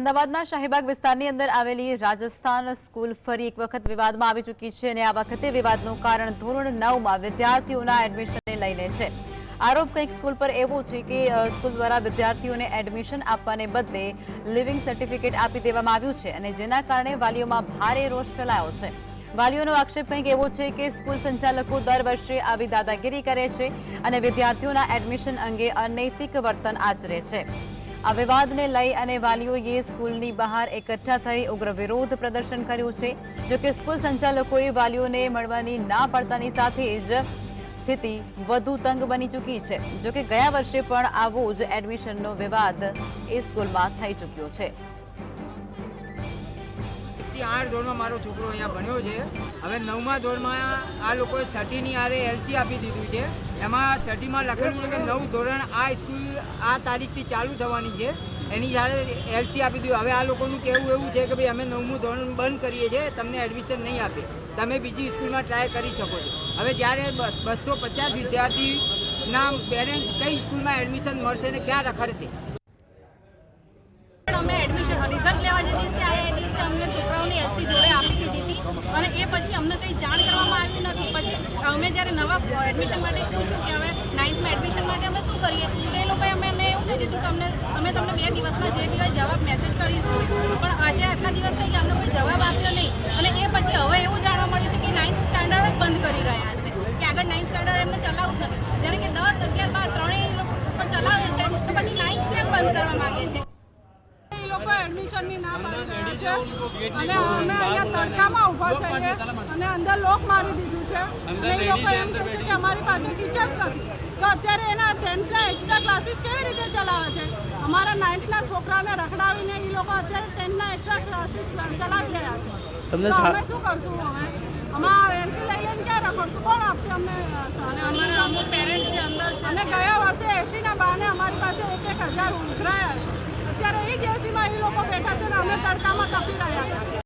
અમદાવાદના શાહીબાગ વિસ્તારની અંદર આવેલી રાજસ્થાન સ્કૂલ ફરી એક વખત વિવાદમાં આવી ચૂકી છે અને આ વખતે વિવાદનું કારણ ધોરણ 9માં વિદ્યાર્થીઓના એડમિશનને લઈને છે। આરોપ કંઈક સ્કૂલ પર એવો છે કે સ્કૂલ દ્વારા વિદ્યાર્થીઓને એડમિશન આપવાને બદલે લિવિંગ સર્ટિફિકેટ આપી દેવામાં આવ્યું છે અને જેના કારણે વાલીઓમાં ભારે રોષ ફેલાયો છે। વાલીઓનો આક્ષેપ કંઈક એવો છે કે સ્કૂલ સંચાલકો દર વર્ષે આવી દાદાગીરી કરે છે અને વિદ્યાર્થીઓના એડમિશન અંગે અનૈતિક વર્તન આચરે છે। આ વિવાદને લઈ અને વાલીઓએ સ્કૂલની બહાર એકઠા થઈ ઉગ્ર વિરોધ પ્રદર્શન કર્યું છે। જો કે સ્કૂલ સંચાલકોએ વાલીઓને મળવાની ના પાડતાની સાથે જ સ્થિતિ વધુ તંગ બની ચૂકી છે। જો કે ગયા વર્ષે પણ આવો જ એડમિશનનો વિવાદ એ સ્કૂલમાં થઈ ચૂક્યો છે। 8 ધોરણમાં મારો છોકરો અહીંયા ભણ્યો છે। હવે 9મા ધોરણમાં આ લોકોએ સર્ટીની આરે એલસી આપી દીધું છે। એમાં સર્ટીમાં લખેલું છે કે 9 ધોરણ આ સ્કૂલ આ તારીખથી ચાલુ થવાની છે। એની જ્યારે એલસી આપી દીધું। હવે આ લોકોનું કહેવું એવું છે કે ભાઈ અમે 9મું ધોરણ બંધ કરીએ છીએ, તમને એડમિશન નહીં આપે, તમે બીજી સ્કૂલમાં ટ્રાય કરી શકો છો। હવે જ્યારે 250 વિદ્યાર્થીના પેરેન્ટ્સ કઈ સ્કૂલમાં એડમિશન મળશે ને ક્યાં રખડશે? અમે એડમિશન રિઝલ્ટ લેવા જે દિવસે આવ્યા એ દિવસે અમને છોકરાઓની એલસી જોડે આપી દીધી હતી અને એ પછી અમને કંઈ જાણ કરવામાં આવ્યું નથી। પછી અમે જ્યારે નવા એડમિશન માટે પૂછ્યું કે હવે 9થમાં એડમિશન માટે અમે શું કરીએ, તો એ લોકોએ અમને એવું કહી દીધું કે અમે તમને 2 દિવસમાં જે બી હોય જવાબ મેસેજ કરીશું। પણ આજે આટલા દિવસ થઈ ગયા, અમને કોઈ જવાબ આપ્યો નહીં અને એ પછી હવે એવું જાણવા મળ્યું છે કે 9th સ્ટાન્ડર્ડ જ બંધ કરી રહ્યા છે, કે આગળ 9th સ્ટાન્ડર્ડ એમને ચલાવવું જ નથી। જ્યારે કે 10, 11, 12 ત્રણેય લોકો ચલાવે છે, તો પછી 9th કેમ બંધ કરવા માગે છે? એડમિશનની ના પાડી રહ્યા છે અને અમે અહીંયા તડકામાં ઊભા છીએ અને અંદર લોક મારી દીધું છે અને એ લોકો એમ કહે છે કે અમારી પાસે ટીચર્સ નથી। તો અત્યારે એના 10થના એક્સ્ટ્રા ક્લાસીસ કેવી રીતે ચલાવે છે? અમારા 9થના છોકરાને રખડાવીને એ લોકો અત્યારે 10થના એક્સ્ટ્રા ક્લાસીસ ચલાવી રહ્યા છે। તો અમે શું કરશું? હવે અમારા એલસી લઈ લઈને ક્યાં રખડશું? કોણ આપશે અમને? અને અમારા અમુક પેરેન્ટ્સ જે અંદર છે અને ગયા વર્ષે એસીના બહાને અમારી પાસે 1,000 ઉઘરાયા છે। અત્યારે એ જ એસીમાં એ લોકો બેઠા છે ને અમે તડકામાં તપી રહ્યા છે।